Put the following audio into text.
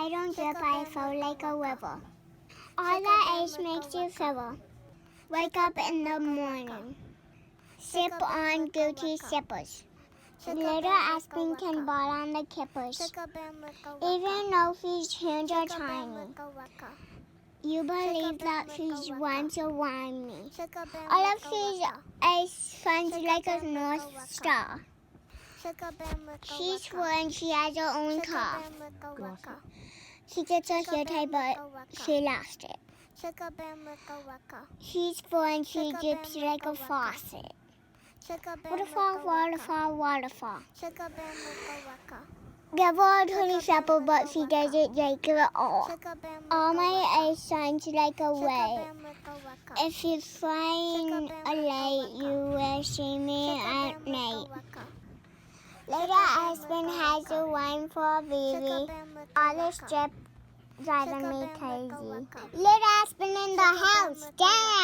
I don't drip, I flow like a river. All that ice makes you shiver. Wake up in the morning. Sip on Gucci sippers. Little Aspen can ball on the kippers. Even though fish hands are tiny. You believe that fish wants to warn me. All of fish ice funds like a North Star. She's four and she has her own car. She gets her hair tied, but she lost it. She's four and she drips like a faucet. Waterfall, waterfall, waterfall. Give her a 20 shepherd, but she doesn't like it all. All my ice shines like a wave. If you're flying a light, you will see me at night. Little Aspen has a wine for a baby. All this drip driving me crazy. Little Aspen in the house, dang!